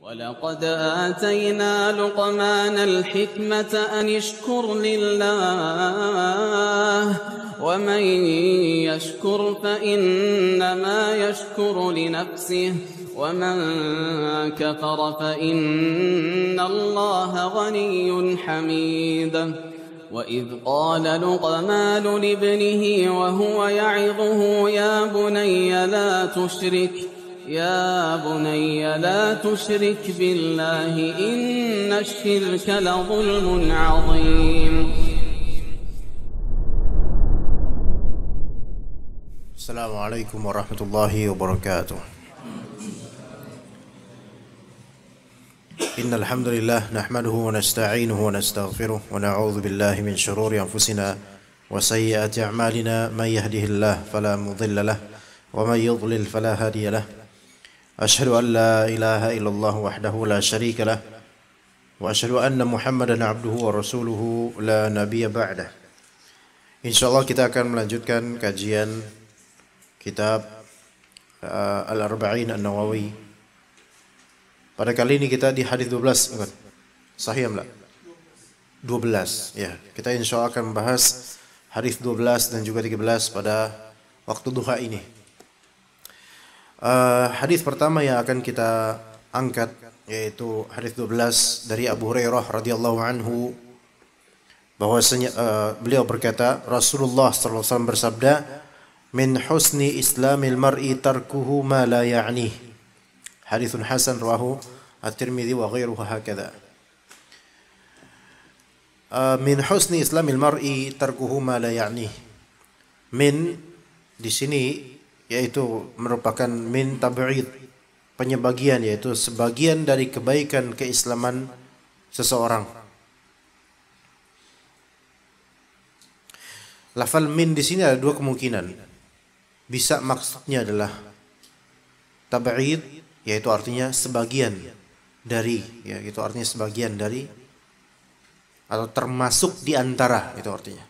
ولقد آتينا لقمان الحكمة أن اشكر لله ومن يشكر فإنما يشكر لنفسه ومن كفر فإن الله غني حميد وإذ قال لقمان لابنه وهو يعظه يا بني لا تشرك بالله إن الشرك لظلم عظيم. السلام عليكم ورحمة الله وبركاته. إن الحمد لله نحمده ونستعينه ونستغفره ونعوذ بالله من شرور أنفسنا وسيئات أعمالنا من يهده الله فلا مضل له ومن يضلل فلا هادي له أشهد أن لا إله إلا الله وحده لا شريك له وأشهد أن محمدا عبده ورسوله لا نبي بعده. Insyaallah kita akan melanjutkan kajian kitab Al-Arba'in An-Nawawi. Pada kali ini kita di hadis 12, bukan? Sahih enggak? 12, ya. Kita insyaallah akan membahas hadis 12 dan juga 13 pada waktu duha ini. Hadis pertama yang akan kita angkat yaitu hadis 12 dari Abu Hurairah radhiyallahu anhu, bahwasanya beliau berkata, Rasulullah sallallahu alaihi wasallam bersabda, min husni islamil mar'i tarkuhu ma la ya'nih. Haditsun hasan rawahu At-Tirmidzi wa ghairuhu hakadha. Min husni islamil mar'i tarkuhu ma la ya'nih. Min di sini yaitu merupakan min tab'id, penyebagian, yaitu sebagian dari kebaikan keislaman seseorang. Lafal min di sini ada dua kemungkinan. Bisa maksudnya adalah tab'id, yaitu artinya sebagian dari, ya, itu artinya sebagian dari atau termasuk di antara, itu artinya.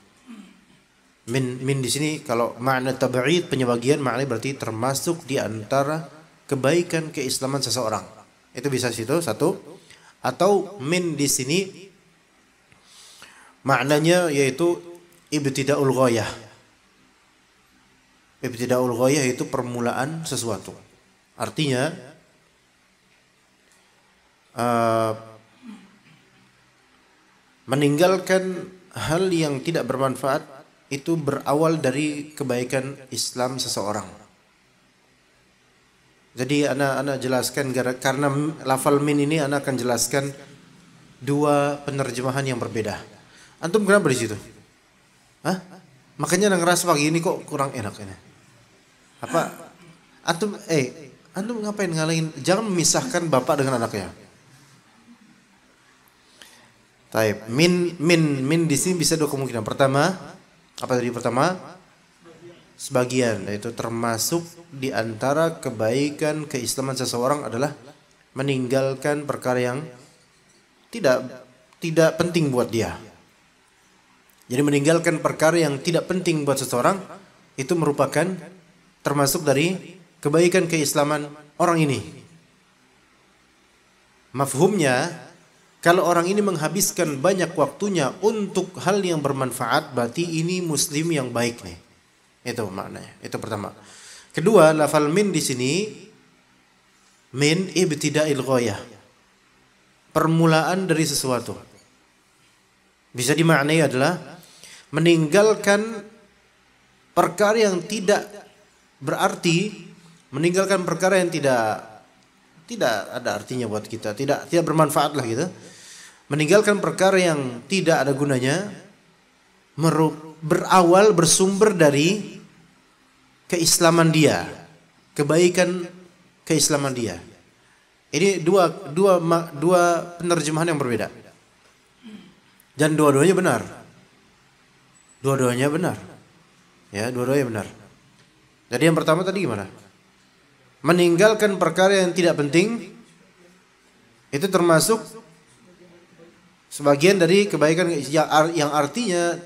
Min di sini kalau makna tab'id penyebagian, maknanya berarti termasuk di antara kebaikan keislaman seseorang. Itu bisa situ satu. Atau min di sini maknanya yaitu ibtida'ul ghayah. Ibtida'ul ghayah itu permulaan sesuatu. Artinya meninggalkan hal yang tidak bermanfaat itu berawal dari kebaikan Islam seseorang. Jadi ana jelaskan karena lafal min ini ana akan jelaskan dua penerjemahan yang berbeda. Antum kenapa di situ? Hah? Makanya ana ngerasa pagi ini kok kurang enak ini. Apa? Antum ngapain ngalahin? Jangan memisahkan bapak dengan anaknya. Taib. Min di sini bisa dua kemungkinan. Pertama, apa tadi pertama? Sebagian, yaitu termasuk di antara kebaikan keislaman seseorang adalah meninggalkan perkara yang tidak penting buat dia. Jadi meninggalkan perkara yang tidak penting buat seseorang itu merupakan termasuk dari kebaikan keislaman orang ini. Mafhumnya, kalau orang ini menghabiskan banyak waktunya untuk hal yang bermanfaat, berarti ini muslim yang baik nih. Itu maknanya. Itu pertama. Kedua, lafal min di sini min ibtida'il ghayah. Permulaan dari sesuatu. Bisa dimaknai adalah meninggalkan perkara yang tidak berarti, meninggalkan perkara yang tidak ada artinya buat kita, tidak bermanfaat lah gitu. Meninggalkan perkara yang tidak ada gunanya, bersumber dari keislaman dia, kebaikan keislaman dia. Ini dua penerjemahan yang berbeda. Dan dua-duanya benar. Dua-duanya benar. Ya, dua-duanya benar. Jadi yang pertama tadi gimana? Meninggalkan perkara yang tidak penting itu termasuk sebagian dari kebaikan yang artinya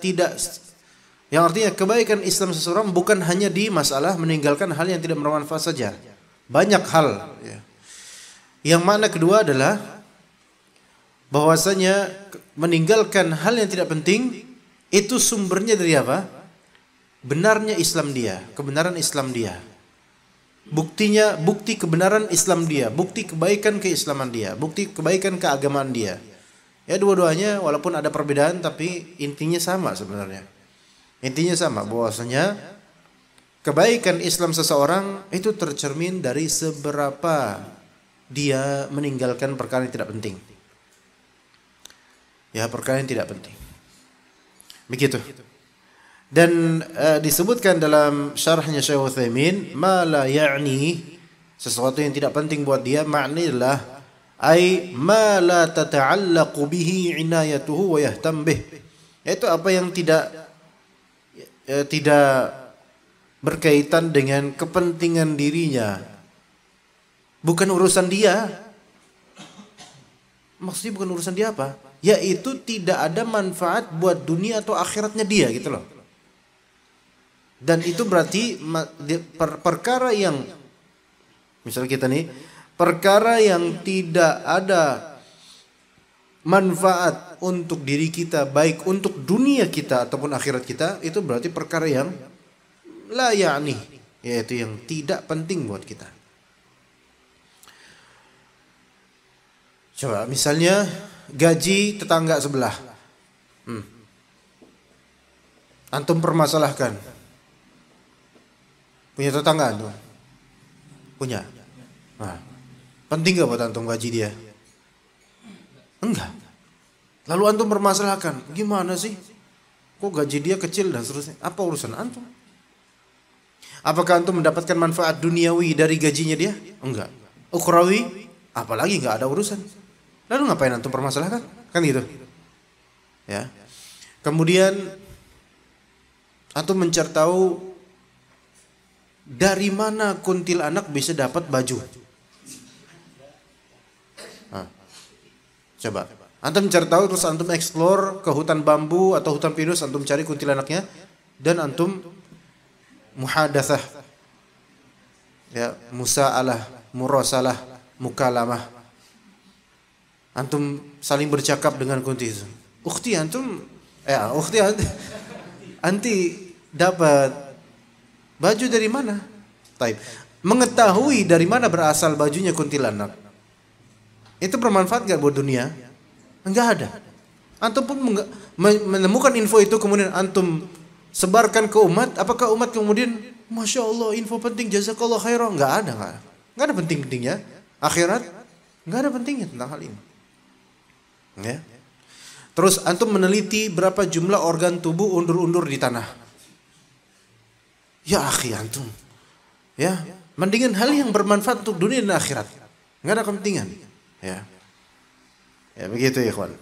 kebaikan Islam seseorang bukan hanya di masalah meninggalkan hal yang tidak bermanfaat saja. Banyak hal ya. Yang makna kedua adalah bahwasanya meninggalkan hal yang tidak penting itu sumbernya dari apa? Benarnya Islam dia, kebenaran Islam dia. Buktinya, bukti kebenaran Islam dia, bukti kebaikan keislaman dia, bukti kebaikan keagamaan dia. Ya, dua-duanya walaupun ada perbedaan tapi intinya sama sebenarnya. Intinya sama, bahwasanya kebaikan Islam seseorang itu tercermin dari seberapa dia meninggalkan perkara yang tidak penting. Ya, perkara yang tidak penting. Begitu. Dan disebutkan dalam syarahnya Syekh Utsaimin, ma la ya'ni, sesuatu yang tidak penting buat dia, maknanya adalah ai ma la tata'allaqu bihi inayatuhu wa yahtam bih. Yaitu apa yang tidak berkaitan dengan kepentingan dirinya. Bukan urusan dia. Maksudnya bukan urusan dia apa? Yaitu tidak ada manfaat buat dunia atau akhiratnya dia gitu loh. Dan itu berarti perkara yang misalnya kita nih, perkara yang tidak ada manfaat untuk diri kita, baik untuk dunia kita ataupun akhirat kita, itu berarti perkara yang la ya'ni, yaitu yang tidak penting buat kita. Coba misalnya gaji tetangga sebelah, antum permasalahkan. Punya tetangga antum? Punya. Nah, penting gak buat antum gaji dia? Enggak. Lalu antum permasalahkan, gimana sih? Kok gaji dia kecil dan seterusnya? Apa urusan antum? Apakah antum mendapatkan manfaat duniawi dari gajinya dia? Enggak. Ukhrawi? Apalagi gak ada urusan. Lalu ngapain antum permasalahkan? Kan gitu. Ya. Kemudian antum mencari tahu dari mana kuntilanak bisa dapat baju. Nah, coba antum cari tahu, terus antum explore ke hutan bambu atau hutan pinus, antum cari kuntilanaknya dan antum muhadatsah, ya, musaalah, murasalah, mukalamah. Antum saling bercakap dengan kunti itu. Ukhti antum, anti dapat baju dari mana? Taib. Mengetahui dari mana berasal bajunya kuntilanak, itu bermanfaat gak buat dunia? Enggak ada. Antum pun menemukan info itu, kemudian antum sebarkan ke umat. Apakah umat kemudian, Masya Allah, info penting, jazakallah khairan? Enggak ada. Enggak ada penting-pentingnya. Akhirat enggak ada pentingnya tentang hal ini. Ya. Terus antum meneliti berapa jumlah organ tubuh undur-undur di tanah. Ya akhi antum, ya, mendingan hal yang bermanfaat untuk dunia dan akhirat. Enggak ada kepentingan. Ya. Ya begitu ya kawan.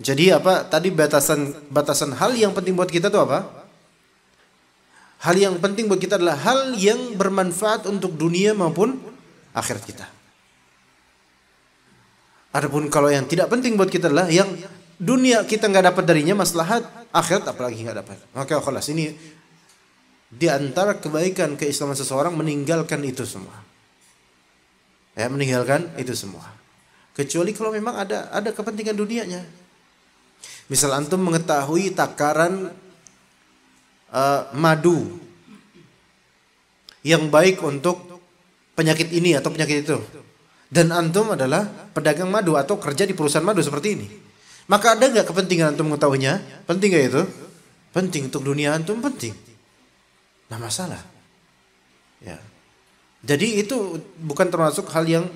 Jadi apa tadi batasan hal yang penting buat kita itu apa? Hal yang penting buat kita adalah hal yang bermanfaat untuk dunia maupun akhirat kita. Adapun kalau yang tidak penting buat kita adalah yang dunia kita nggak dapat darinya maslahat, akhirat apalagi nggak dapat. Oke, kelas ini di antara kebaikan keislaman seseorang meninggalkan itu semua. Ya, meninggalkan itu semua. Kecuali kalau memang ada kepentingan dunianya. Misal antum mengetahui takaran madu yang baik untuk penyakit ini atau penyakit itu, dan antum adalah pedagang madu atau kerja di perusahaan madu seperti ini, maka ada nggak kepentingan antum mengetahuinya? Penting nggak itu? Penting untuk dunia antum, penting. Nah masalah, ya. Jadi itu bukan termasuk hal yang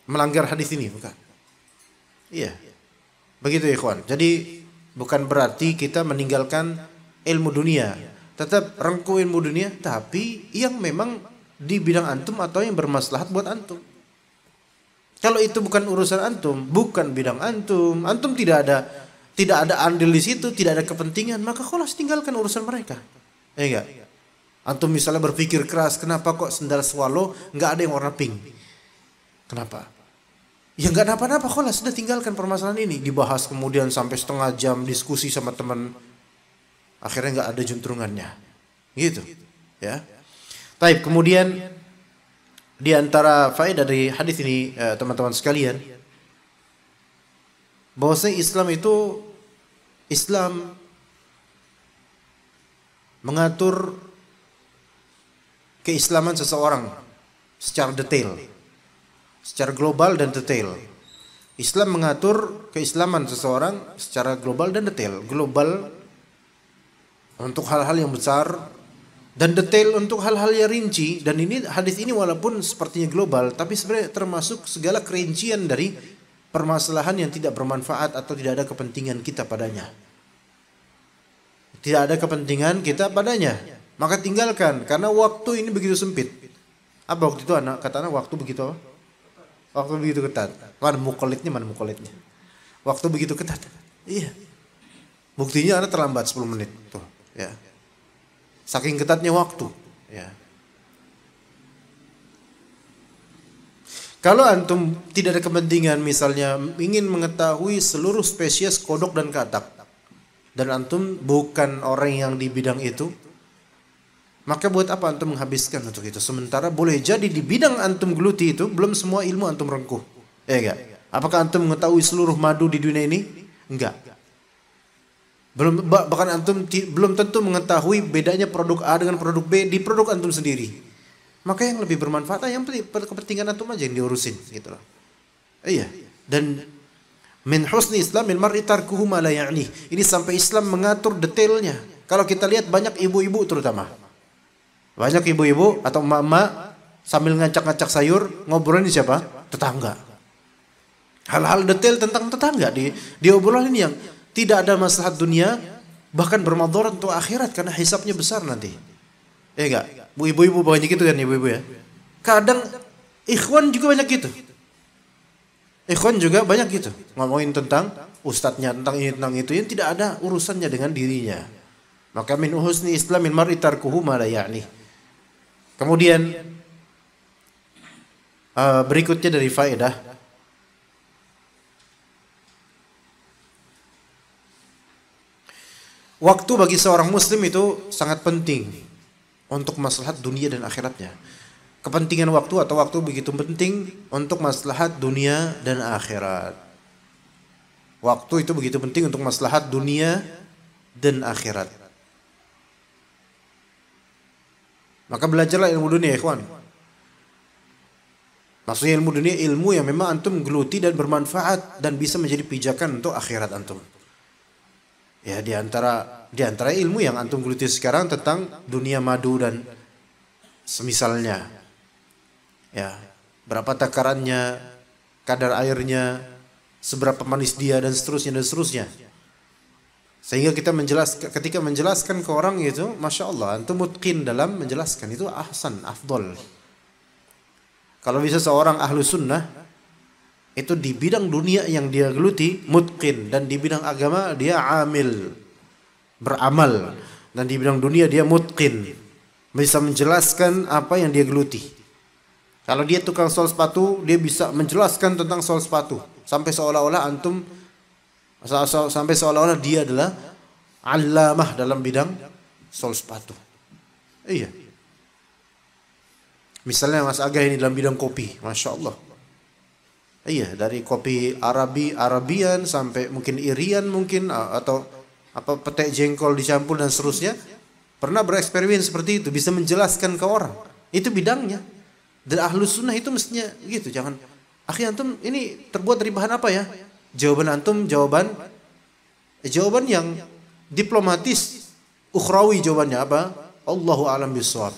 melanggar hadis ini, bukan? Iya, begitu ya ikhwan. Jadi bukan berarti kita meninggalkan ilmu dunia, tetap rengkuh ilmu dunia, tapi yang memang di bidang antum atau yang bermaslahat buat antum. Kalau itu bukan urusan antum, bukan bidang antum, antum tidak ada andil di situ, tidak ada kepentingan, maka kholas tinggalkan urusan mereka. Ya enggak? Antum misalnya berpikir keras, kenapa kok sendal swallow enggak ada yang warna pink? Kenapa? Ya enggak apa-apa, kholas sudah tinggalkan permasalahan ini. Dibahas kemudian sampai setengah jam diskusi sama teman, akhirnya enggak ada juntrungannya. Gitu. Ya. Baik, kemudian Di antara faedah dari hadis ini teman-teman sekalian, bahwasanya Islam mengatur keislaman seseorang secara detail, secara global dan detail. Islam mengatur keislaman seseorang secara global dan detail. Global untuk hal-hal yang besar dan detail untuk hal-hal yang rinci. Dan ini hadis ini walaupun sepertinya global, tapi sebenarnya termasuk segala kerincian dari permasalahan yang tidak bermanfaat atau tidak ada kepentingan kita padanya. Tidak ada kepentingan kita padanya, maka tinggalkan, karena waktu ini begitu sempit. Apa waktu itu kata anak waktu begitu apa? Waktu begitu ketat. Mana mukolitnya? Waktu begitu ketat. Iya. Buktinya anak terlambat 10 menit tuh, ya. Saking ketatnya waktu, ya. Kalau antum tidak ada kepentingan, misalnya ingin mengetahui seluruh spesies kodok dan katak, dan antum bukan orang yang di bidang itu, maka buat apa antum menghabiskan untuk itu? Sementara boleh jadi di bidang antum geluti itu belum semua ilmu antum rengkuh. Enggak? Apakah antum mengetahui seluruh madu di dunia ini? Enggak. Bahkan antum belum tentu mengetahui bedanya produk A dengan produk B di produk antum sendiri. Maka yang lebih bermanfaat yang kepentingan antum aja yang diurusin, gitu loh. Iya. Dan min husni islamil mar'i tarkuhu ma la ya'ni. Ini sampai Islam mengatur detailnya. Kalau kita lihat banyak ibu-ibu terutama. Banyak ibu-ibu atau emak-emak sambil ngacak-ngacak sayur ngobrolin siapa? Tetangga. Hal-hal detail tentang tetangga diobrolin yang tidak ada maslahat dunia, bahkan bermadarat untuk akhirat karena hisabnya besar nanti. Enggak? Ibu-ibu banyak gitu kan ibu-ibu ya. Kadang ikhwan juga banyak gitu. Ikhwan juga banyak gitu. Ngomongin tentang ustadznya, tentang ini, tentang itu yang tidak ada urusannya dengan dirinya. Maka min husni islamil mar'i tarkuhu ma la ya'ni. Kemudian berikutnya dari faedah, waktu bagi seorang muslim itu sangat penting untuk maslahat dunia dan akhiratnya. Kepentingan waktu atau waktu begitu penting untuk maslahat dunia dan akhirat. Waktu itu begitu penting untuk maslahat dunia dan akhirat. Maka belajarlah ilmu dunia, ikhwan. Maksudnya ilmu dunia, ilmu yang memang antum geluti dan bermanfaat dan bisa menjadi pijakan untuk akhirat antum. Ya, di antara ilmu yang antum geluti sekarang tentang dunia madu dan semisalnya. Ya, berapa takarannya, kadar airnya, seberapa manis dia dan seterusnya. Sehingga kita ketika menjelaskan ke orang itu, masya Allah, antum mutqin dalam menjelaskan itu ahsan, afdol. Kalau bisa seorang ahlu sunnah itu di bidang dunia yang dia geluti mutqin, dan di bidang agama dia amil, beramal, dan di bidang dunia dia mutqin, bisa menjelaskan apa yang dia geluti. Kalau dia tukang sol sepatu, dia bisa menjelaskan tentang sol sepatu sampai seolah-olah dia adalah allamah dalam bidang sol sepatu. Iya. Misalnya Mas Aga ini dalam bidang kopi, masya Allah. Iya, dari kopi Arabian sampai mungkin Irian mungkin, atau apa petek jengkol dicampur dan seterusnya. Pernah bereksperimen seperti itu, bisa menjelaskan ke orang. Itu bidangnya. Dan ahlu sunnah itu mestinya gitu. Jangan, akhi antum ini terbuat dari bahan apa ya? Jawaban antum jawaban yang diplomatis, ukhrawi. Jawabannya apa? Allahu a'lam bishawab.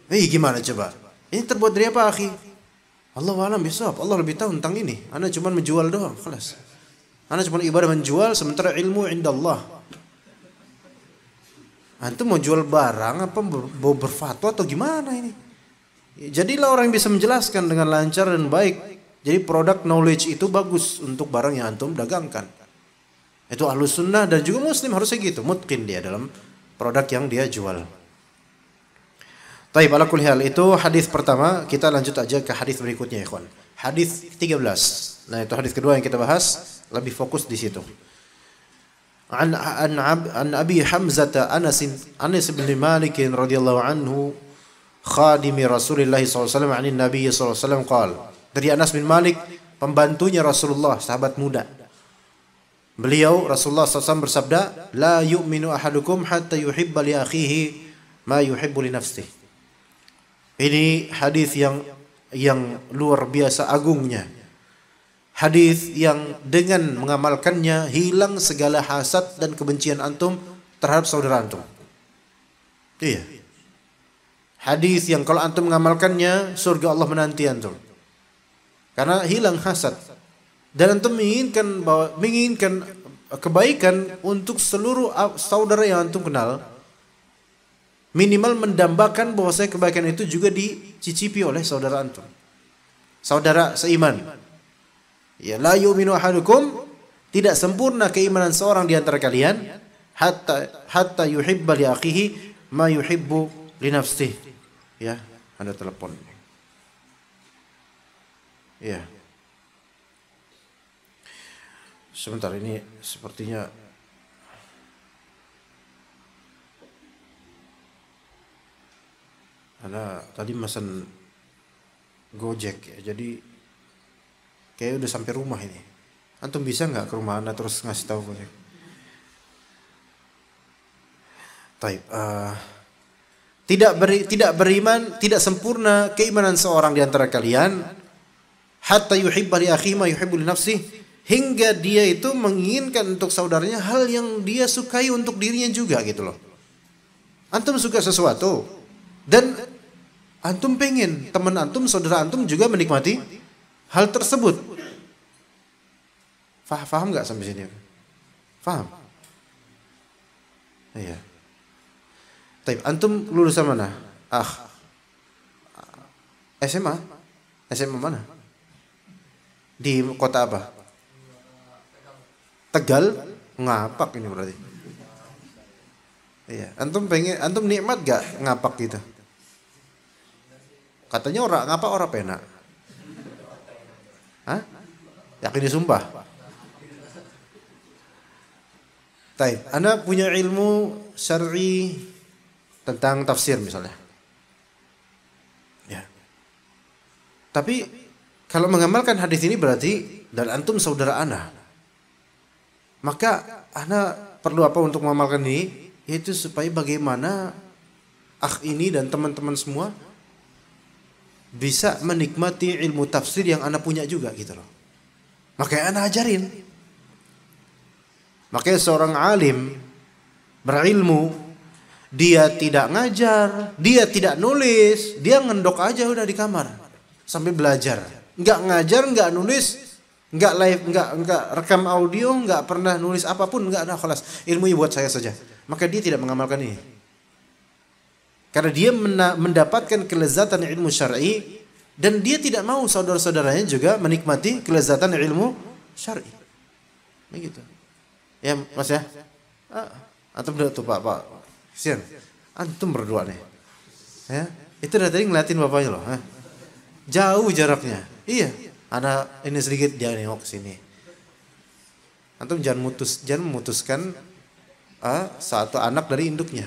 Gimana coba? Ini terbuat dari apa, akhi? Allahu a'lam bishawab. Allah lebih tahu tentang ini. Ana cuma menjual doang, kelas. Ana cuma ibadah menjual, sementara ilmu indallah. Antum mau jual barang apa mau berfatwa atau gimana ini? Jadilah orang yang bisa menjelaskan dengan lancar dan baik. Jadi produk knowledge itu bagus untuk barang yang antum dagangkan. Itu ahlus sunnah dan juga muslim harusnya gitu, mutqin dia dalam produk yang dia jual. Taib, ala kulli hal, itu hadis pertama. Kita lanjut aja ke hadis berikutnya, ikhwan. Hadis 13. Nah, itu hadis kedua yang kita bahas, lebih fokus di situ. An Abi Hamzah Anas bin Malik radhiyallahu anhu khadimi Rasulullah SAW anin Nabi SAW qala. Dari Anas bin Malik, pembantunya Rasulullah, sahabat muda. Beliau Rasulullah SAW bersabda, la yu'minu ahadukum hatta yuhibba li akhihi ma yuhibbu li nafsihi. Ini hadis yang luar biasa agungnya. Hadis yang dengan mengamalkannya hilang segala hasad dan kebencian antum terhadap saudara antum. Iya. Hadis yang kalau antum mengamalkannya surga Allah menanti antum. Karena hilang hasad. Dan antum menginginkan kebaikan untuk seluruh saudara yang antum kenal. Minimal mendambakan bahwasanya kebaikan itu juga dicicipi oleh saudara antum. Saudara seiman. Ya, la yu'minu ahadukum, tidak sempurna keimanan seorang di antara kalian hatta yuhibba li akhihi ma yuhibbu li nafsihi. Ya, ada telepon. Ya. Sebentar, ini sepertinya ada tadi pesan Gojek ya. Jadi kayak udah sampai rumah ini. Antum bisa nggak ke rumah Anda terus ngasih tahu Gojek? Taib. Tidak beriman, tidak sempurna keimanan seorang di antara kalian hatta yuhibba li akhihi ma yuhibbu li nafsihi, hingga dia itu menginginkan untuk saudaranya hal yang dia sukai untuk dirinya juga gitu loh. Antum suka sesuatu dan antum pengen teman antum, saudara antum juga menikmati hal tersebut. Faham nggak sampai sini? Faham? Iya. Taib, antum lulusan mana? SMA? SMA mana? Di kota apa? Tegal? Ngapak ini berarti. Iya, antum nikmat gak ngapak gitu? Katanya orang ngapak orang penak. Hah? Yakin disumpah? Taib, Anda punya ilmu syar'i tentang tafsir misalnya. Ya. Tapi kalau mengamalkan hadis ini berarti dan antum saudara ana. Maka ana perlu apa untuk mengamalkan ini? Yaitu supaya bagaimana ini dan teman-teman semua bisa menikmati ilmu tafsir yang ana punya juga gitu loh. Makanya ana ajarin. Makanya seorang alim berilmu, dia tidak ngajar, dia tidak nulis, dia ngendok aja udah di kamar sambil belajar. Enggak ngajar, enggak nulis, enggak live, enggak rekam audio, enggak pernah nulis apapun, enggak ada, kelas. Ilmunya buat saya saja. Maka dia tidak mengamalkan ini. Karena dia mendapatkan kelezatan ilmu syar'i dan dia tidak mau saudara-saudaranya juga menikmati kelezatan ilmu syar'i. Begitu. Ya, Mas ya. Antum udah tuh Pak. Kesian. Antum berdua nih. Ya. Itu dari tadi ngeliatin bapaknya loh. Jauh jaraknya. Iya. Ada ini sedikit dia nengok ke sini. Antum jangan memutuskan satu anak dari induknya.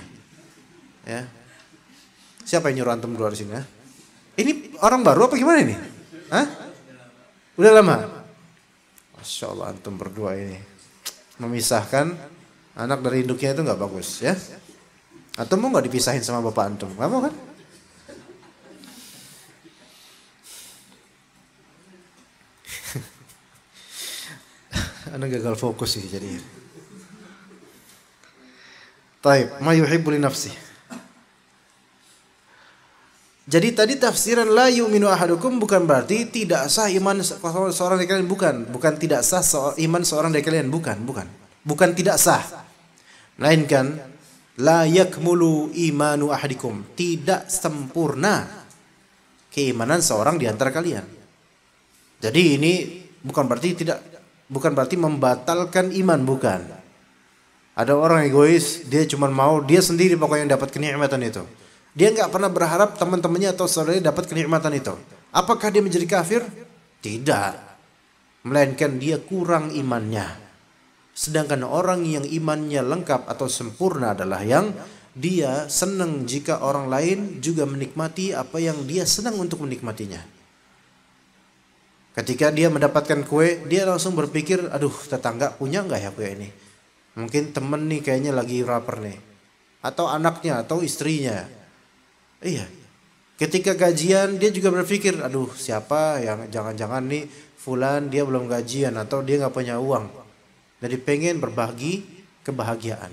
Ya. Siapa yang nyuruh antum berdua di sini? Ini orang baru apa gimana ini? Udah lama? Masya Allah antum berdua ini. Memisahkan anak dari induknya itu nggak bagus ya. Atau mau nggak dipisahin sama bapak antum? Nggak mau kan? Anda gagal fokus sih jadi. Taib, ma yuhibbu li nafsi. Jadi tadi tafsiran la yu'minu ahadukum bukan berarti tidak sah iman seorang dari kalian, bukan tidak sah iman seorang dari kalian, bukan tidak sah. Melainkan la yakmulu imanu ahadikum, tidak sempurna keimanan seorang di antara kalian. Jadi ini bukan berarti membatalkan iman, bukan. Ada orang egois, dia cuma mau dia sendiri pokoknya yang dapat kenikmatan itu. Dia nggak pernah berharap teman-temannya atau saudaranya dapat kenikmatan itu. Apakah dia menjadi kafir? Tidak. Melainkan dia kurang imannya. Sedangkan orang yang imannya lengkap atau sempurna adalah yang dia senang jika orang lain juga menikmati apa yang dia senang untuk menikmatinya. Ketika dia mendapatkan kue, dia langsung berpikir, aduh tetangga punya nggak ya kue ini? Mungkin temen nih kayaknya lagi lapar nih. Atau anaknya, atau istrinya. Iya. Ketika gajian, dia juga berpikir, aduh siapa yang jangan-jangan nih fulan dia belum gajian atau dia nggak punya uang. Jadi pengen berbagi kebahagiaan.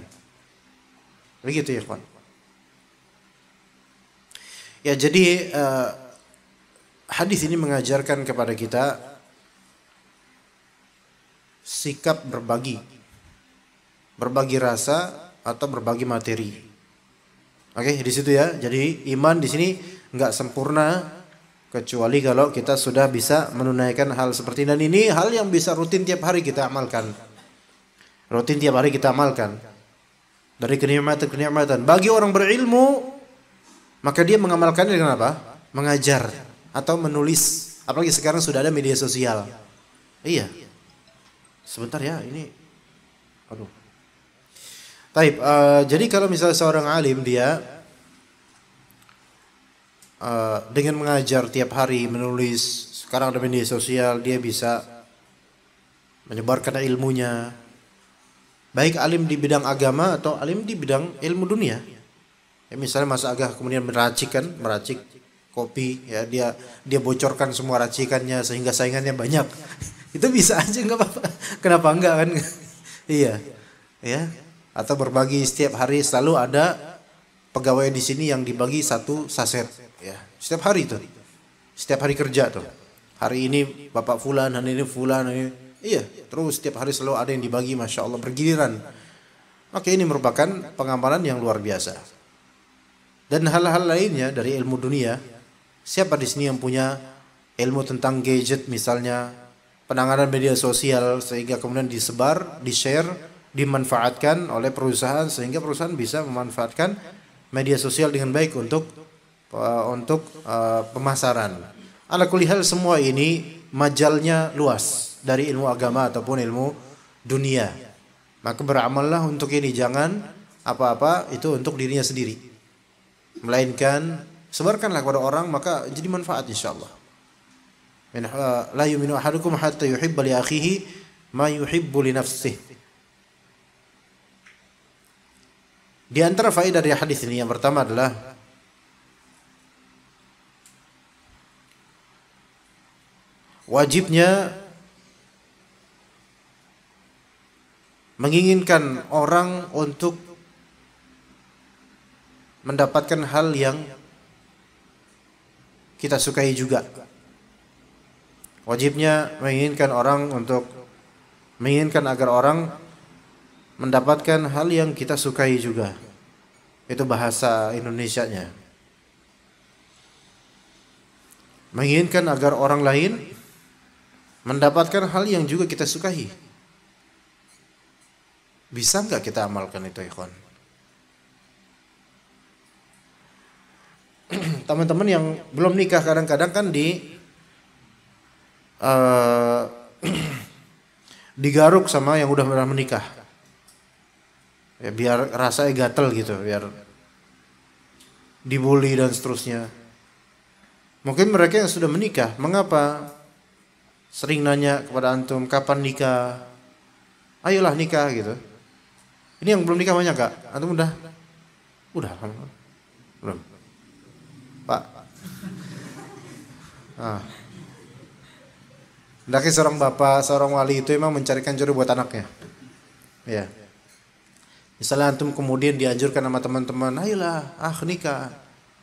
Begitu ya kawan. Ya jadi hadis ini mengajarkan kepada kita sikap berbagi rasa atau berbagi materi. Oke, di situ ya. Jadi iman di sini nggak sempurna kecuali kalau kita sudah bisa menunaikan hal seperti ini. Dan ini hal yang bisa rutin tiap hari kita amalkan. Rutin tiap hari kita amalkan. Dari kenikmatan-kenikmatan. Bagi orang berilmu, maka dia mengamalkannya dengan apa? Mengajar atau menulis. Apalagi sekarang sudah ada media sosial. Iya. Sebentar ya, ini. Aduh. Taib. Jadi kalau misalnya seorang alim dia dengan mengajar tiap hari, menulis. Sekarang ada media sosial, dia bisa menyebarkan ilmunya. Baik alim di bidang agama atau alim di bidang ilmu dunia. Ya, misalnya Mas Agah kemudian meracik kopi, ya dia bocorkan semua racikannya sehingga saingannya banyak. Itu bisa aja nggak apa-apa. Kenapa enggak kan? Iya, ya. Atau berbagi setiap hari selalu ada pegawai di sini yang dibagi satu saset, ya. Setiap hari tuh, setiap hari kerja tuh. Hari ini Bapak Fulan, hari ini Fulan, hari ini. Iya, terus setiap hari selalu ada yang dibagi, Masya Allah, bergiliran. Maka ini merupakan pengamalan yang luar biasa. Dan hal-hal lainnya dari ilmu dunia, siapa di sini yang punya ilmu tentang gadget misalnya, penanganan media sosial sehingga kemudian disebar, di-share, dimanfaatkan oleh perusahaan sehingga perusahaan bisa memanfaatkan media sosial dengan baik untuk pemasaran. Ala kulli hal semua ini majalnya luas. Dari ilmu agama ataupun ilmu dunia. Maka beramallah untuk ini. Jangan apa-apa itu untuk dirinya sendiri. Melainkan sebarkanlah kepada orang, maka jadi manfaat insyaAllah. La yu'minu ahadukum hatta yuhibba li akhihi ma yuhibbu li nafsih. Di antara faedah dari hadis ini yang pertama adalah wajibnya menginginkan orang untuk mendapatkan hal yang kita sukai juga. Wajibnya menginginkan agar orang mendapatkan hal yang kita sukai juga. Itu bahasa Indonesianya. Menginginkan agar orang lain mendapatkan hal yang juga kita sukai. Bisa nggak kita amalkan itu, ikhwan? Teman-teman yang belum nikah kadang-kadang kan digaruk sama yang udah pernah menikah. Ya, biar rasanya gatel gitu, biar dibully dan seterusnya. Mungkin mereka yang sudah menikah, mengapa sering nanya kepada antum kapan nikah? Ayolah nikah gitu. Ini yang belum nikah banyak kak? Antum udah? Udah? Belum? Pak? Hendaknya seorang bapak, seorang wali itu memang mencarikan jodoh buat anaknya. Ya. Misalnya antum kemudian dianjurkan sama teman-teman, ayolah, nikah.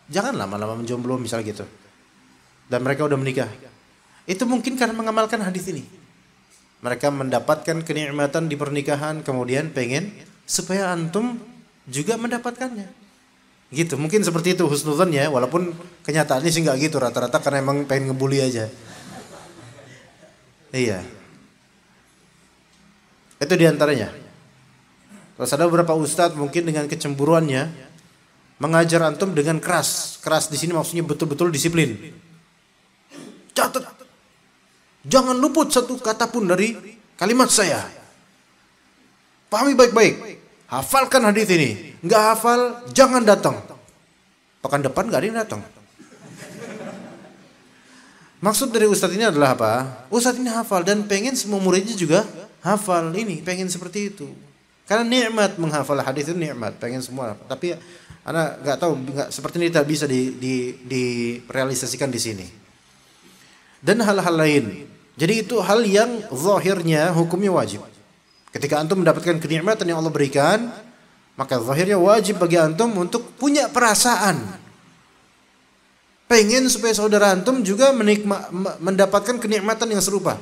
Jangan lama-lama menjomblo misalnya gitu. Dan mereka udah menikah. Itu mungkin karena mengamalkan hadis ini. Mereka mendapatkan kenikmatan di pernikahan, kemudian pengen supaya antum juga mendapatkannya. Gitu, mungkin seperti itu husnudzannya, walaupun kenyataannya sih nggak gitu, rata-rata karena emang pengen ngebully aja. Iya. Itu diantaranya. Terus ada beberapa ustadz mungkin dengan kecemburuannya mengajar antum dengan keras. Keras di sini maksudnya betul-betul disiplin. Catat. Jangan luput satu kata pun dari kalimat saya. Pahami baik-baik. hafalkan hadis ini. Nggak hafal, jangan datang. Pekan depan nggak ada yang datang. Maksud dari ustadz ini adalah apa? Ustadz ini hafal dan pengen semua muridnya juga hafal ini, pengen seperti itu. Karena nikmat menghafal hadis itu nikmat, pengen semua. Tapi anak nggak tahu, nggak seperti ini tidak bisa direalisasikan di sini. Dan hal-hal lain. Jadi itu hal yang zahirnya hukumnya wajib. Ketika antum mendapatkan kenikmatan yang Allah berikan, maka zahirnya wajib bagi antum untuk punya perasaan. Pengen supaya saudara antum juga mendapatkan kenikmatan yang serupa.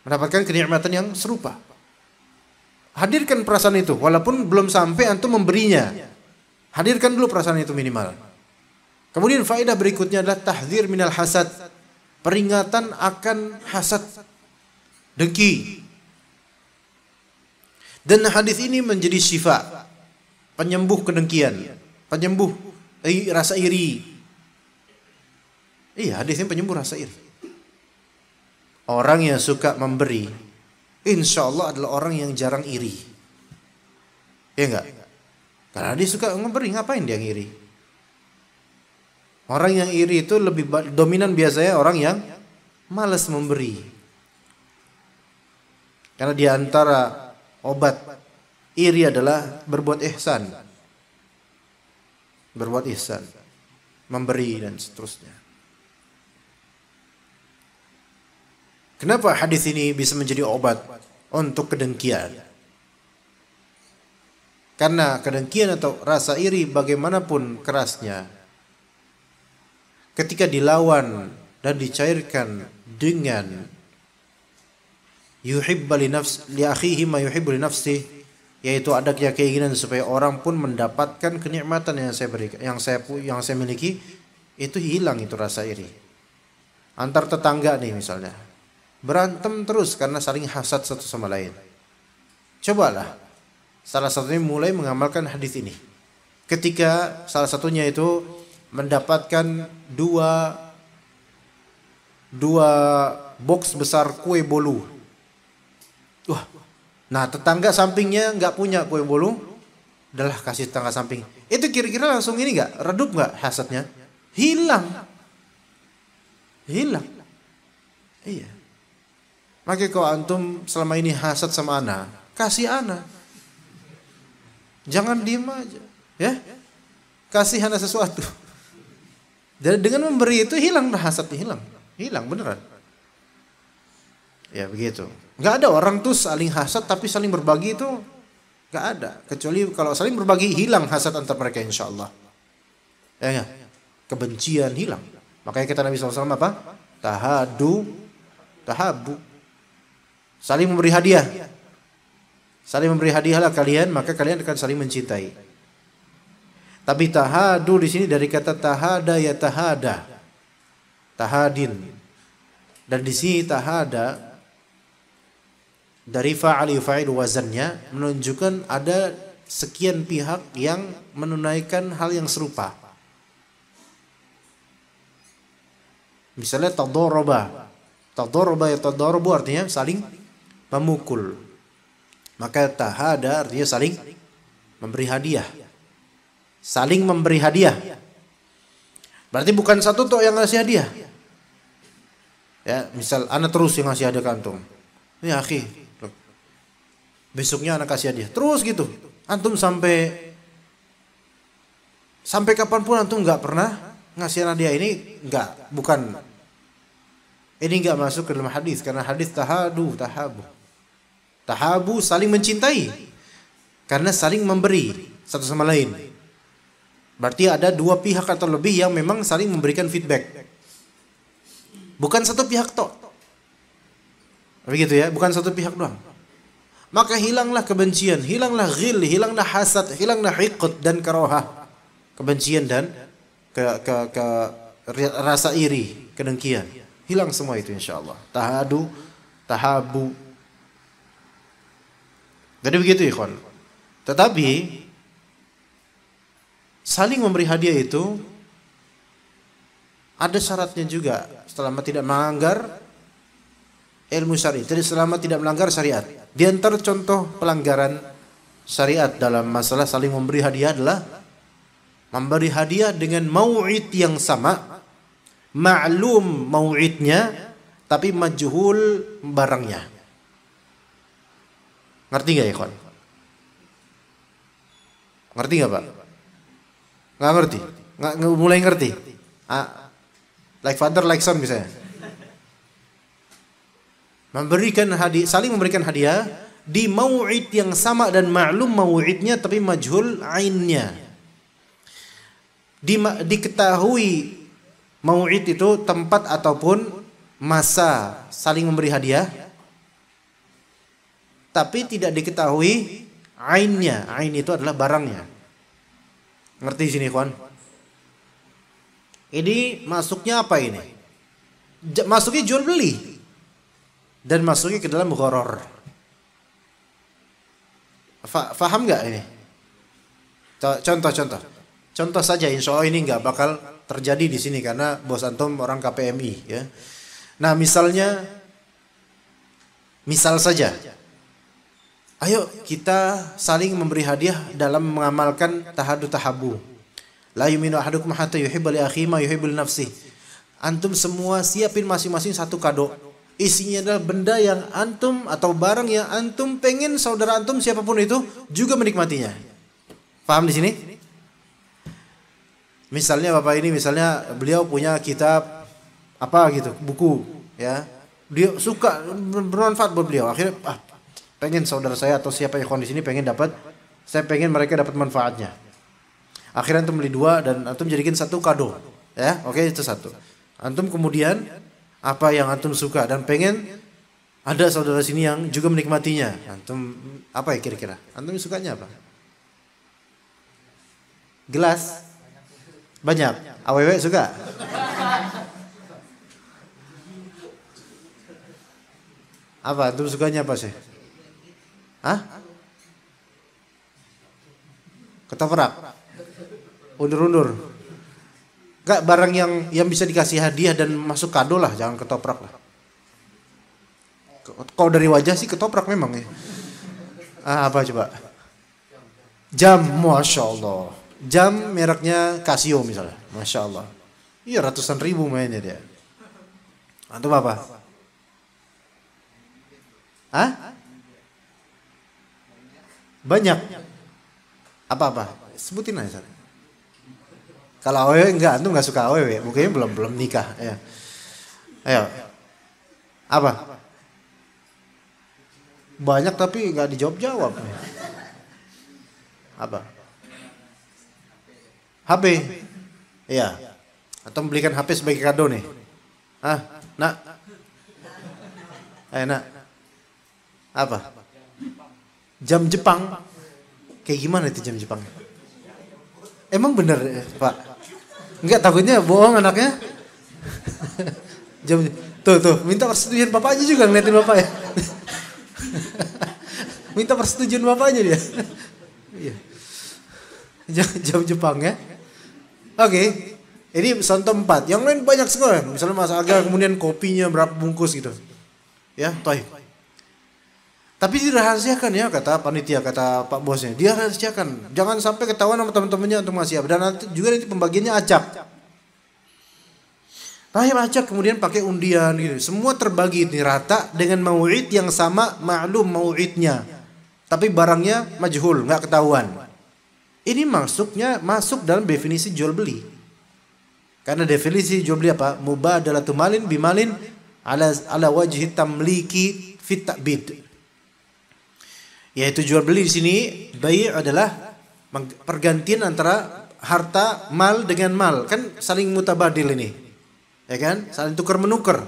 Mendapatkan kenikmatan yang serupa. Hadirkan perasaan itu, walaupun belum sampai antum memberinya. Hadirkan dulu perasaan itu minimal. Kemudian faedah berikutnya adalah tahdzir minal hasad. Peringatan akan hasad, dengki. Dan hadis ini menjadi syifa, penyembuh kedengkian, penyembuh rasa iri. Iya, hadisnya penyembuh rasa iri. Orang yang suka memberi, insya Allah adalah orang yang jarang iri. Ya enggak? Karena dia suka memberi, ngapain dia ngiri? Orang yang iri itu lebih dominan biasanya orang yang malas memberi. Karena di antara obat iri adalah berbuat ihsan. Berbuat ihsan, memberi dan seterusnya. Kenapa hadis ini bisa menjadi obat untuk kedengkian? Karena kedengkian atau rasa iri bagaimanapun kerasnya, ketika dilawan dan dicairkan dengan yuhibbu li akhihi ma yuhibbu li nafsihi, yaitu ada keinginan supaya orang pun mendapatkan kenikmatan yang saya berikan, yang saya miliki, itu hilang itu rasa iri. Antar tetangga nih misalnya, berantem terus karena saling hasad satu sama lain. Cobalah salah satunya mulai mengamalkan hadis ini. Ketika salah satunya itu mendapatkan dua box besar kue bolu. Wah, nah tetangga sampingnya nggak punya kue bolu, adalah kasih tetangga samping. Itu kira-kira langsung ini nggak, redup nggak hasadnya? Hilang. Iya. Maka kalau antum selama ini hasad sama ana, kasih ana. Jangan diem aja, ya. Kasih ana sesuatu. Jadi dengan memberi itu hilang hasadnya, hilang beneran. Ya begitu. Nggak ada orang tuh saling hasad tapi saling berbagi itu nggak ada. Kecuali kalau saling berbagi hilang hasad antar mereka insya Allah. Ya, kebencian hilang. Makanya kata Nabi SAW apa? Tahabu. Saling memberi hadiah. Saling memberi hadiahlah kalian, maka kalian akan saling mencintai. Tapi tahadu di sini dari kata tahada ya tahada. Tahadin. Dan di sini tahada dari fa'al yufa'il wazannya menunjukkan ada sekian pihak yang menunaikan hal yang serupa. Misalnya tadoroba ya tadorobu artinya saling memukul. Maka tahada artinya saling memberi hadiah. Saling memberi hadiah. Berarti bukan satu toh yang ngasih hadiah. Ya, misal anak terus yang ngasih hadiah ke antum. Ya akhi, besoknya anak kasih hadiah. Terus gitu. Antum sampai kapanpun antum nggak pernah ngasih hadiah ini bukan. Ini nggak masuk ke dalam hadis karena hadis tahabu saling mencintai karena saling memberi satu sama lain. Berarti ada dua pihak atau lebih yang memang saling memberikan feedback. Bukan satu pihak toh. Begitu ya, bukan satu pihak doang. Maka hilanglah kebencian, hilanglah ghil, hilanglah hasad, hilanglah hiqd dan karohah. Kebencian dan rasa iri, kedengkian. Hilang semua itu insyaallah. Tahabu. Jadi begitu ikhwan. Tetapi saling memberi hadiah itu ada syaratnya juga. Selama tidak melanggar ilmu syar'i. Jadi selama tidak melanggar syariat. Di antara contoh pelanggaran syariat dalam masalah saling memberi hadiah adalah memberi hadiah dengan mau'id yang sama, ma'lum mau'idnya, tapi majhul barangnya. Ngerti nggak ya kawan? Ngerti nggak Pak? Nggak ngerti? Nggak mulai ngerti? Like father, like son misalnya. Memberikan hadiah, saling memberikan hadiah di mau'id yang sama dan ma'lum mau'idnya tapi majhul ainnya. Diketahui mau'id itu tempat ataupun masa saling memberi hadiah, tapi tidak diketahui ainnya. Ain itu adalah barangnya. Ngerti sini kawan? Ini masuknya apa ini? Masuknya jual beli dan masuknya ke dalam gharar. Faham nggak ini? Contoh saja, insya Allah ini nggak bakal terjadi di sini karena bos antum orang KPMI ya. Nah misal saja, ayo kita saling memberi hadiah dalam mengamalkan tahadu tahabu. La yuminu ahadukum hatta yuhibba li akhihi ma yuhibbu li nafsihi. Antum semua siapin masing-masing satu kado. Isinya adalah benda yang antum atau barang yang antum pengen saudara antum siapapun itu juga menikmatinya. Paham di sini? Misalnya Bapak ini, misalnya beliau punya kitab apa gitu, buku ya. Dia suka, bermanfaat buat beliau. Akhirnya pengen saudara saya atau siapa yang di sini pengen dapat, saya pengen mereka dapat manfaatnya. Akhirnya antum beli 2 dan antum jadikan satu kado. Ya, oke, itu satu. Antum kemudian apa yang antum suka dan pengen ada saudara sini yang juga menikmatinya. Antum apa ya kira-kira? Antum sukanya apa? Gelas? Banyak. Awewe suka? Apa? Antum sukanya apa sih? Hah? Ketoprak? Undur-undur? Enggak, barang yang bisa dikasih hadiah dan masuk kado lah, jangan ketoprak lah. Kalau dari wajah sih ketoprak memang ya. Apa coba? Jam, Masya Allah. Jam mereknya Casio misalnya, Masya Allah. Iya, ratusan ribu mainnya dia. Antum apa? Hah? Banyak. Apa-apa? Sebutin aja. Kalau awewe enggak, antum enggak suka awewe, mungkin belum nikah ya. Ayo. Apa? Banyak tapi enggak dijawab-jawab. Apa? HP. Iya. Atau belikan HP sebagai kado nih. Nak. Nak. Apa? Jam Jepang. Kayak gimana itu jam Jepang? Emang bener Pak? Enggak, takutnya bohong anaknya. Jam tuh minta persetujuan bapaknya juga ngeliatin bapak ya. Minta persetujuan bapaknya dia. Iya. Jam Jepang ya. Oke. Ini contoh 4. Yang lain banyak sekali. Misalnya Mas Aga kemudian kopinya berapa bungkus gitu. Ya, toh. Tapi dirahasiakan ya, kata panitia, kata Pak bosnya. Dia rahasiakan. Jangan sampai ketahuan sama teman-temannya untuk ngasih apa. Dan nanti pembagiannya acak. Acak kemudian pakai undian gitu. Semua terbagi ini rata dengan mau'id yang sama, ma'lum mau'idnya. Tapi barangnya majhul, enggak ketahuan. Ini masuk dalam definisi jual beli. Karena definisi jual beli apa? Mubadalatu malin bimalin ala wajhi tamliki fit ta'bid. Yaitu jual beli di sini, bai' adalah pergantian antara harta mal dengan mal, kan saling mutabadil ini, ya kan, saling tukar menukar,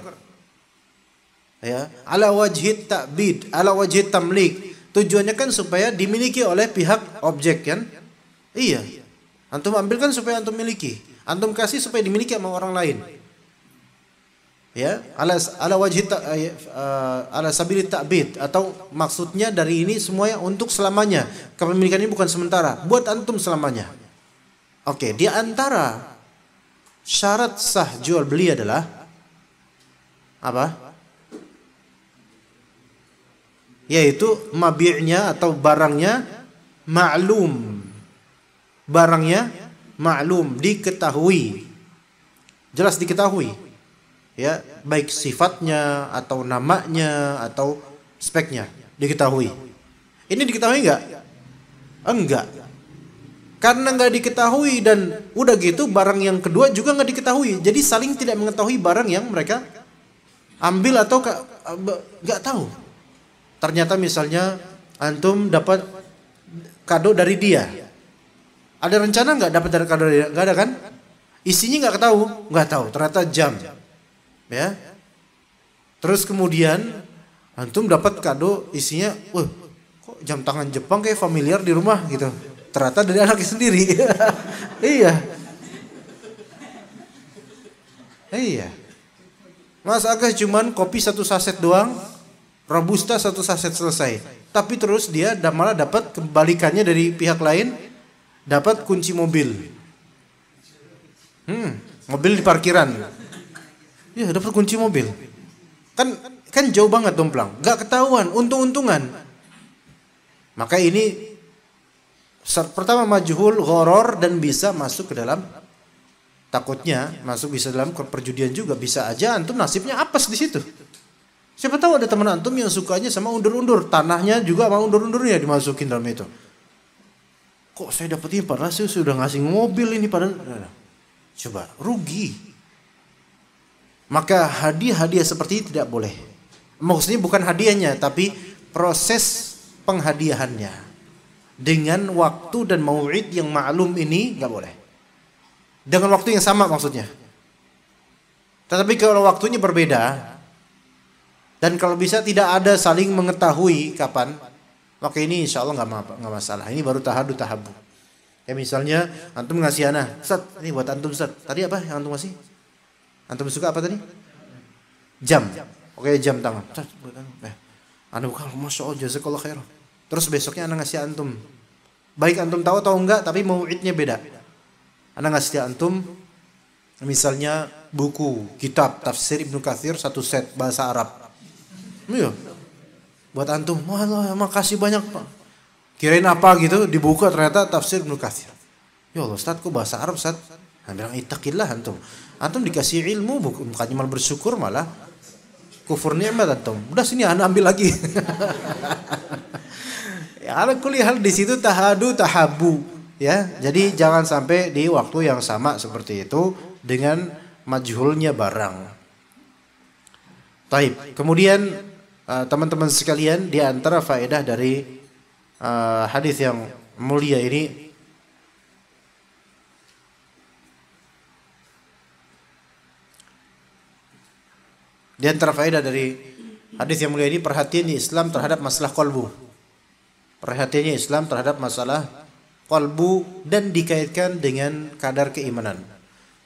ya, ala wajhi ta'bid, ala wajhi tamlik, tujuannya kan supaya dimiliki oleh pihak objek kan, iya, antum ambil kan supaya antum miliki, antum kasih supaya dimiliki sama orang lain. Ya, ala wajhi ala sabili ta'bid, atau maksudnya dari ini semuanya untuk selamanya. Kepemilikan ini bukan sementara, buat antum selamanya. Oke, di antara syarat sah jual beli adalah apa? yaitu mabi'nya atau barangnya ma'lum. Barangnya ma'lum, diketahui. Jelas diketahui. Ya, baik sifatnya atau namanya atau speknya diketahui. Ini diketahui enggak? Enggak. Karena enggak diketahui dan udah gitu barang yang kedua juga enggak diketahui. Jadi saling tidak mengetahui barang yang mereka ambil atau enggak tahu. Ternyata misalnya antum dapat kado dari dia. Ada rencana enggak dapat dari kado dari dia? Enggak ada kan? Isinya enggak tahu, enggak tahu. Ternyata jam. Ya. Terus kemudian antum dapat kado isinya, wah, kok jam tangan Jepang kayak familiar di rumah gitu. Ternyata dari anaknya sendiri. Iya. Iya. Mas Agah cuman kopi 1 saset doang, Robusta 1 saset selesai. Tapi terus dia malah dapat kebalikannya dari pihak lain, dapat kunci mobil. Mobil di parkiran. Ya, dapat kunci mobil. Kan jauh banget domplang, nggak ketahuan, untung-untungan. Maka ini pertama majhul, gharar, dan bisa masuk ke dalam, takutnya masuk bisa dalam perjudian juga. Bisa aja antum nasibnya apes di situ. Siapa tahu ada teman antum yang sukanya sama undur-undur, tanahnya juga sama undur-undurnya dimasukin dalam itu. Kok saya dapetin padahal saya sudah ngasih mobil ini padahal. Coba rugi. Maka hadiah-hadiah seperti ini tidak boleh. Maksudnya bukan hadiahnya, tapi proses penghadiahannya. Dengan waktu dan mau'id yang ma'lum ini nggak boleh. Dengan waktu yang sama maksudnya. Tetapi kalau waktunya berbeda, dan kalau bisa tidak ada saling mengetahui kapan, maka ini insya Allah nggak masalah. Ini baru tahadu tahabu. Ya misalnya antum ngasih anak, Ustaz, ini buat antum Ustaz. Tadi apa yang antum ngasih? Antum suka apa tadi? Jam. Oke, jam tangan. Anda bukan, masya Allah, jazakallah khair. Terus besoknya anda ngasih antum. Baik antum tahu atau enggak, tapi mau'idnya beda. Anda ngasih antum, misalnya buku, kitab, tafsir Ibnu Katsir 1 set bahasa Arab. Iya. Buat antum, wah makasih banyak Pak. Kirain apa gitu, dibuka ternyata tafsir Ibnu Katsir. Ya Allah Ustaz, kok bahasa Arab Ustaz? Anda bilang, ittaqillah antum. Antum dikasih ilmu, bukannya malah bersyukur, malah kufur nikmat antum. Udah sini anda ambil lagi. Ya, ala kulli hal di situ tahadu tahabu, ya. Jadi jangan sampai di waktu yang sama seperti itu dengan majhulnya barang. Taib. Kemudian teman-teman sekalian, di antara faedah dari hadis yang mulia ini, di antara faedah dari hadis yang mulia ini, perhatiannya Islam terhadap masalah qalbu. Perhatiannya Islam terhadap masalah qalbu dan dikaitkan dengan kadar keimanan.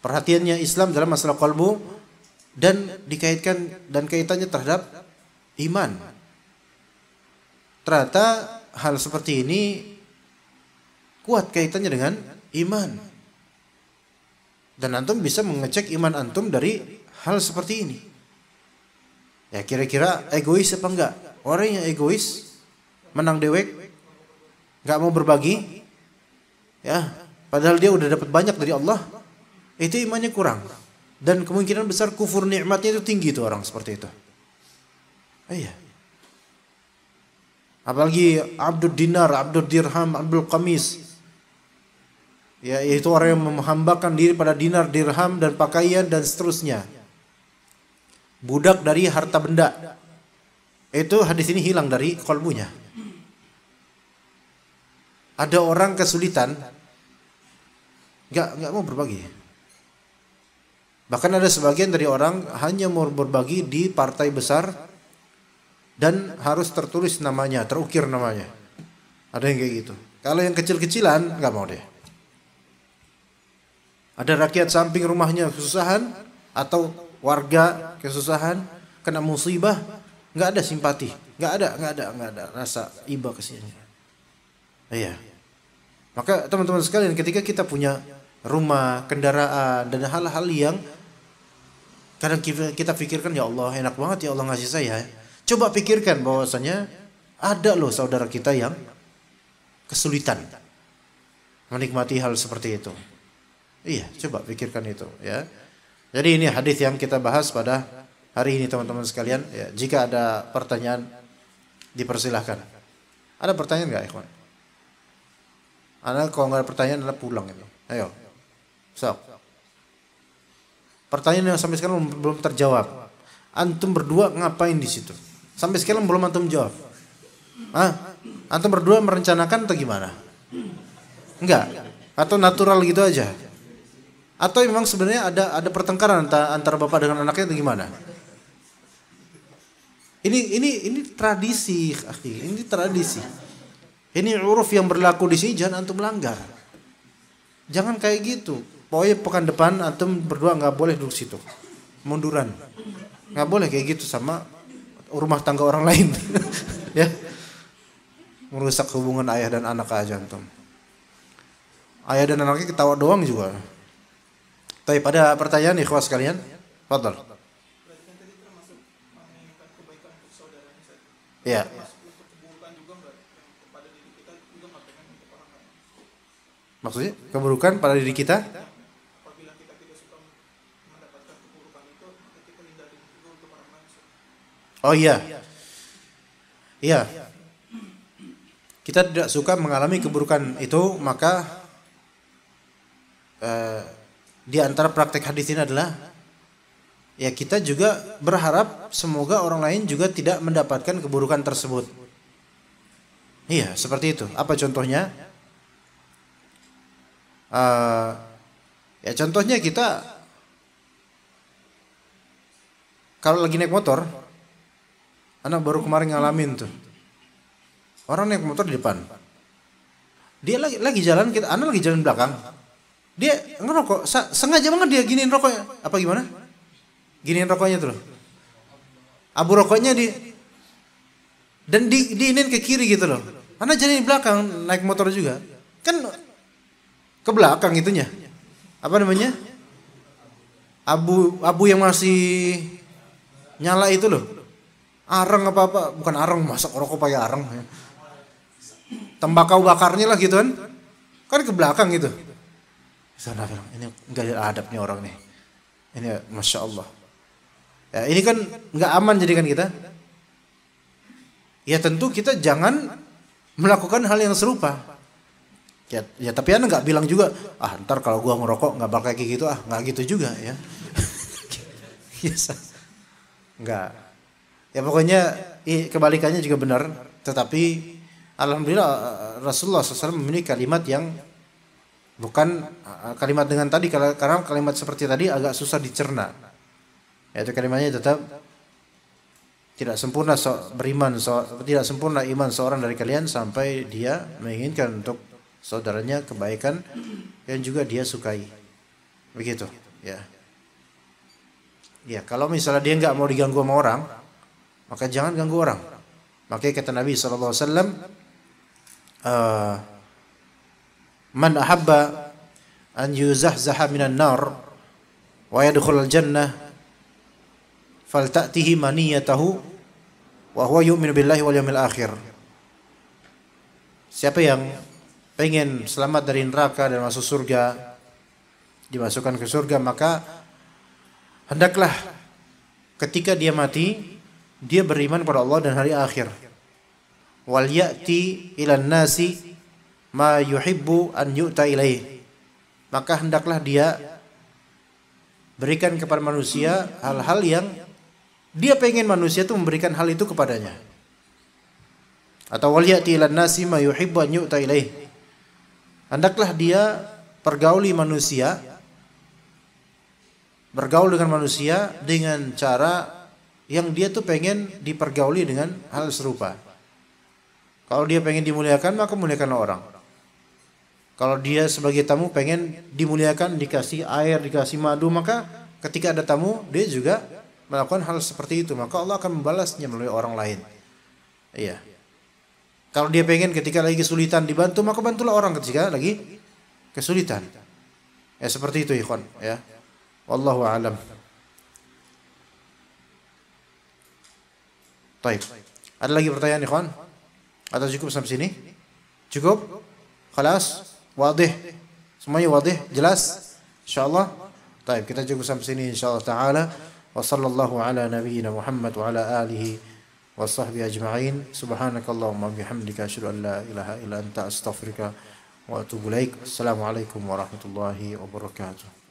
Perhatiannya Islam dalam masalah qalbu dan dikaitkan dan kaitannya terhadap iman. Ternyata hal seperti ini kuat kaitannya dengan iman. Dan antum bisa mengecek iman antum dari hal seperti ini. Ya kira-kira egois apa enggak? Orang yang egois, menang dewek, enggak mau berbagi, ya, padahal dia udah dapat banyak dari Allah, itu imannya kurang. Dan kemungkinan besar kufur nikmatnya itu tinggi tuh orang seperti itu. Iya. Apalagi abdul dinar, abdul dirham, abdul qamis. Ya, yaitu orang yang menghambakan diri pada dinar, dirham dan pakaian dan seterusnya. Budak dari harta benda. Itu hadis ini hilang dari qalbunya. Ada orang kesulitan, enggak mau berbagi. Bahkan ada sebagian dari orang hanya mau berbagi di partai besar dan harus tertulis namanya, terukir namanya. Ada yang kayak gitu. Kalau yang kecil-kecilan enggak mau deh. Ada rakyat samping rumahnya kesusahan atau warga kesusahan, kena musibah, nggak ada simpati, nggak ada rasa iba kasihannya. Iya. Maka teman-teman sekalian, ketika kita punya rumah, kendaraan dan hal-hal yang kadang kita pikirkan, ya Allah enak banget ya Allah ngasih saya. Coba pikirkan bahwasanya Ada loh saudara kita yang kesulitan menikmati hal seperti itu. Iya, coba pikirkan itu ya. Jadi ini hadis yang kita bahas pada hari ini teman-teman sekalian ya. Jika ada pertanyaan dipersilahkan. Ada pertanyaan enggak, ikhwan? Anda kalau enggak ada pertanyaan Anda pulang itu. Ayo. Sok. Pertanyaan yang sampai sekarang belum terjawab. Antum berdua ngapain di situ? Sampai sekarang belum antum jawab. Antum berdua merencanakan atau gimana? Enggak? Atau natural gitu aja? Atau memang sebenarnya ada pertengkaran antara bapak dengan anaknya atau gimana? Ini tradisi, akhi. Ini tradisi. Ini uruf yang berlaku di sini, jangan antum melanggar. Jangan kayak gitu. Pokoknya pekan depan antum berdua nggak boleh duduk situ, munduran. Nggak boleh kayak gitu sama rumah tangga orang lain. Ya, merusak hubungan ayah dan anak aja antum. Ayah dan anaknya ketawa doang juga. Tapi pada pertanyaan ikhwas sekalian, fadhal. Ya. Maksudnya keburukan pada diri kita? Oh iya. Iya. Kita tidak suka mengalami keburukan itu, maka di antara praktek hadis ini adalah ya kita juga berharap semoga orang lain juga tidak mendapatkan keburukan tersebut. Iya, seperti itu. Apa contohnya? Ya contohnya kita kalau lagi naik motor, anak baru kemarin ngalamin tuh, orang naik motor di depan, dia lagi jalan, anak lagi jalan belakang, dia ngerokok, sengaja banget dia giniin rokoknya, apa gimana? Giniin rokoknya tuh loh, abu rokoknya dan diinin ke kiri gitu loh, anak jalan di belakang naik motor juga, kan ke belakang itunya, apa namanya? Abu yang masih nyala itu loh. Areng apa bukan areng, masak rokok pakai areng. Tembakau bakarnya lah gitu kan. Kan ke belakang gitu. Sana bilang, ini enggak ada adabnya orang nih. Ini Masya Allah. Ya, ini kan enggak aman jadi kan kita. Ya tentu kita jangan melakukan hal yang serupa. Ya tapi Anda nggak bilang juga, ntar kalau gua ngerokok nggak bakal kayak gitu, nggak gitu juga ya. Nggak. Ya pokoknya kebalikannya juga benar. Tetapi alhamdulillah Rasulullah SAW memiliki kalimat yang bukan kalimat dengan tadi, karena kalimat seperti tadi agak susah dicerna. Yaitu kalimatnya tetap tidak sempurna tidak sempurna iman seorang dari kalian sampai dia menginginkan untuk saudaranya kebaikan yang juga dia sukai. Begitu, ya. Ya, kalau misalnya dia nggak mau diganggu sama orang, maka jangan ganggu orang. Makanya kata Nabi SAW, man ahabba an yuzahzaha minan nar wa yadkhulal jannah falta'tihi maniyatahu wa huwa yu'minu billahi wal yawmil akhir. Siapa yang pengen selamat dari neraka dan masuk surga, dimasukkan ke surga, maka hendaklah ketika dia mati dia beriman pada Allah dan hari akhir. Wal ya'ti ilan nasi ma yuhibbu an yu'ta ilaih. Maka hendaklah dia berikan kepada manusia hal-hal yang dia pengen manusia itu memberikan hal itu kepadanya. Atau wal ya'ti ilan nasi ma yuhibbu an yu'ta ilaih. Hendaklah dia bergaul dengan manusia dengan cara yang dia tuh pengen dipergauli dengan hal serupa. Kalau dia pengen dimuliakan, maka muliakanlah orang. Kalau dia sebagai tamu pengen dimuliakan, dikasih air, dikasih madu, maka ketika ada tamu, dia juga melakukan hal seperti itu. Maka Allah akan membalasnya melalui orang lain. Iya. Kalau dia pengen ketika lagi kesulitan dibantu, maka bantulah orang ketika lagi kesulitan. Ya seperti itu ikhwan, ya. Wallahu a'lam. Baik. Ada lagi pertanyaan ikhwan? Atau cukup sampai sini? Cukup? Khalas? Wadih? Semuanya wadih? Jelas? Insyaallah. Baik, kita cukup sampai sini insyaallah taala. Wa sallallahu ala nabiyyina Muhammad wa ala alihi wa sahbihi ajma'in. Subhanakallahumma bihamdika asyhadu an la ilaha illa anta astaghfiruka wa atubu ilaik. Assalamualaikum warahmatullahi wabarakatuh.